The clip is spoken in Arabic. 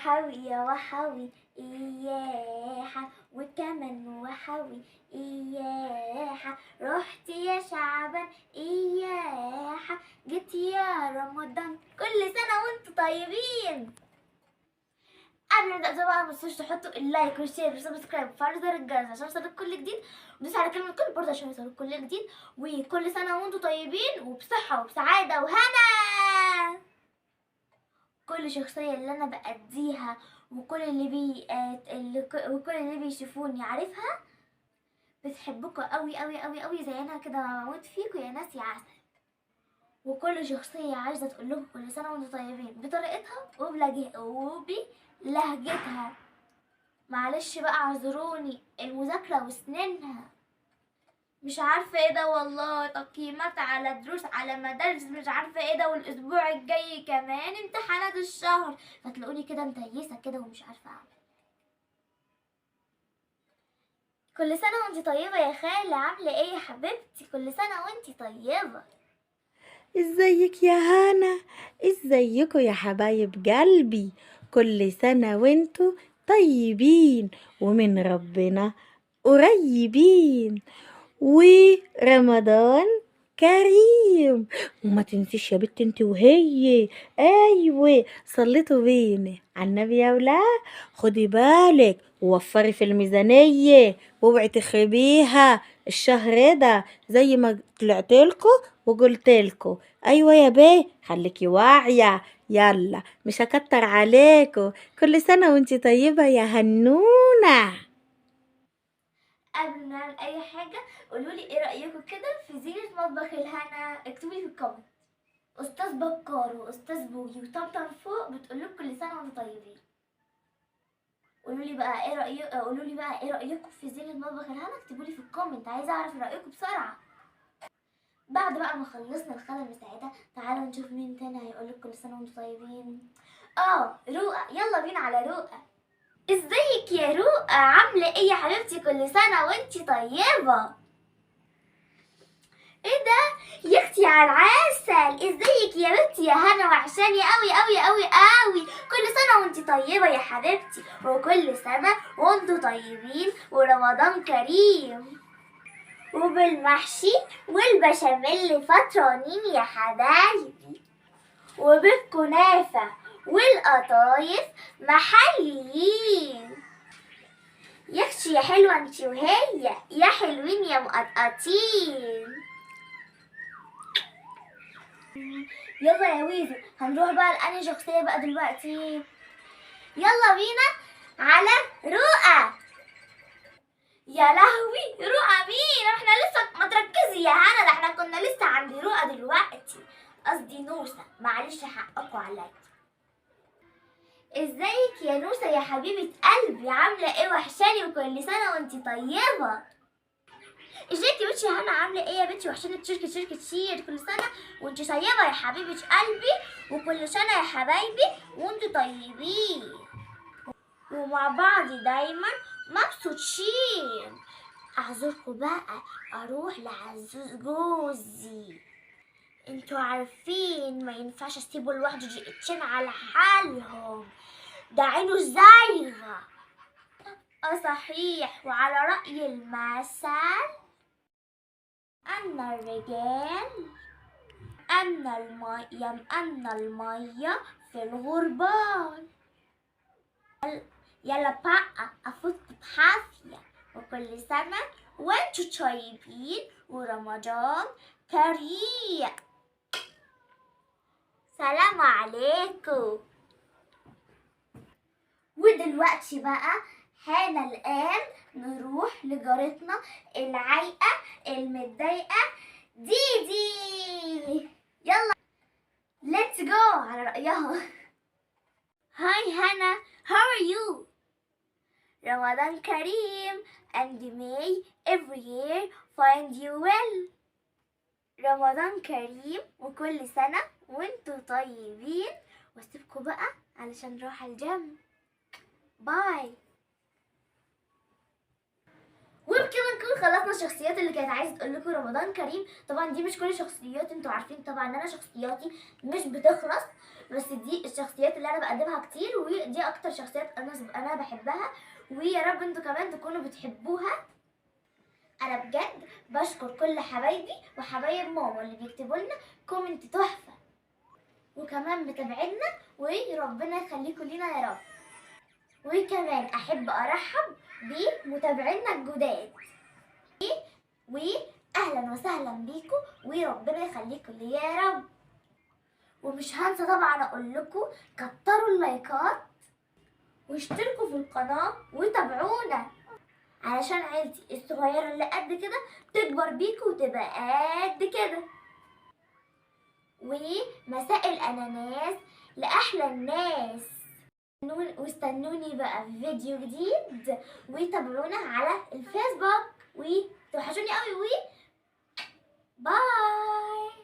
وحوي يا وحوي إياحة، وكمان وحوي إياحة، رحت يا شعبان إياحة، جيت يا رمضان، كل سنة وانتم طيبين. قبل ما نبدأ بقى متنسوش تحطوا اللايك والشير والسبسكرايب وفعلوا زر الجرس عشان يوصلك كل جديد، ودوسوا على كلمة كل برضه عشان يوصلك كل جديد. وكل سنة وانتم طيبين وبصحة وبسعادة وهنا. كل شخصية اللي أنا بأديها وكل وكل اللي بيشوفوني عارفها بتحبكوا قوي قوي قوي قوي زي أنا كده بموت فيكوا يا ناس يا عسل. وكل شخصية عايزة تقول لكم كل سنة وانتم طيبين بطريقتها وبلهجتها. معلش بقى اعذروني، المذاكرة وسنينها. مش عارفة ايه ده والله، تقييمات على دروس على مدارس مش عارفة ايه ده، والاسبوع الجاي كمان امتحانات الشهر، فتلاقوني كده متيسة كده ومش عارفة اعمل. كل سنة وانتي طيبة يا خالة، عاملة ايه يا حبيبتي؟ كل سنة وانتي طيبة. ازيك يا هنا؟ ازيكوا يا حبايب قلبي؟ كل سنة وانتوا طيبين ومن ربنا قريبين، ورمضان كريم. وما تنسيش يا بنت انت وهي، ايوه صليتوا بينا على النبي يا ولاد. خدي بالك ووفري في الميزانية واوعي تخربيها الشهر ده زي ما طلعتلكوا وقلتلكوا. ايوه يا بيه خليكي واعية. يلا مش هكتر عليكوا. كل سنة وانت طيبة يا هنونة. قبل ما نعمل اي حاجة قولولي ايه رأيكم كده في زينة مطبخ الهنا، اكتبولي في الكومنت. استاذ بكار واستاذ بوجي وطمطم فوق بتقولك كل سنة وانتم طيبين. قولولي بقى ايه رأيكم في زينة مطبخ الهنا، اكتبولي في الكومنت، عايزة اعرف رأيكم بسرعة. بعد بقى ما خلصنا الخالة المساعدة تعالوا نشوف مين تاني هيقولك كل سنة وانتم طيبين. رؤى، يلا بينا على رؤى. ازيك يا رؤى، عاملة ايه يا حبيبتي؟ كل سنة وانتي طيبة. ايه ده يا اختي على العسل، ازيك يا بنتي يا هنا؟ وحشاني قوي قوي قوي قوي. كل سنة وانتي طيبة يا حبيبتي، وكل سنة وانتوا طيبين ورمضان كريم وبالمحشي والبشاميل فطرانين يا حبايبي، وبالكنافة والقطايف محليين. يا اختي يا حلوة انتي وهي، يا حلوين يا مقطقطين. يلا يا ويزو هنروح بقى لأنهي شخصية بقى دلوقتي؟ يلا بينا على رؤى. يا لهوي رؤى مين؟ احنا لسه، ما تركزي يا هنا، ده احنا كنا لسه عند رؤى دلوقتي، قصدي نوسة، معلش حقكوا عليا. ازيك يا نوسة يا حبيبة قلبي، عاملة ايه؟ وحشاني وكل سنة وانتي طيبة. ازيك يا بنتي يا هنا، عاملة ايه يا بنتي؟ وحشاني شركة شير، كل سنة وانتي طيبة يا حبيبة قلبي، وكل سنة يا حبايبي وانتوا طيبين ومع بعض دايما مبسوطين. اعذركم بقى اروح لعزوز جوزي، انتوا عارفين ما ينفعش اسيبه لوحده دقيقتين على حالهم، ده عينه زايغة. صحيح، وعلى رأي المثل أن الرجال أن المية في الغربال. يلا بقى أفوتكم بحافية، وكل سنة وانتوا طيبين ورمضان كريم. سلام عليكم. ودلوقتي بقى حان الآن نروح لجارتنا العايقة المتضايقة ديدي. يلا let's go على رأيها. Hi Hannah, how are you? Ramadan Kareem, and may every year find you well. رمضان كريم وكل سنة وانتوا طيبين، واسيبكم بقى علشان نروح الجيم. باي. وبكده نكون خلصنا الشخصيات اللي كانت عايزه تقول لكم رمضان كريم. طبعا دي مش كل الشخصيات، انتوا عارفين طبعا ان انا شخصياتي مش بتخلص، بس دي الشخصيات اللي انا بقدمها كتير، ودي اكتر شخصيات انا بحبها، ويا رب انتوا كمان تكونوا بتحبوها. انا بجد بشكر كل حبايبي وحبايب ماما اللي بيكتبوا لنا كومنت تحفه، وكمان متابعينا، وربنا يخليكم لينا يا رب. وكمان احب ارحب بمتابعينا الجداد، واهلا وسهلا بيكم، وربنا يخليكم ليا يا رب. ومش هنسى طبعا اقول لكم كتروا اللايكات واشتركوا في القناه وتابعونا، علشان عيلتي الصغيره اللي قد كده تكبر بيكم وتبقى قد كده. ومساء الاناناس لاحلى الناس. واستنوني بقى في فيديو جديد، وتابعونا على الفيسبوك، وتوحشوني قوي، باي.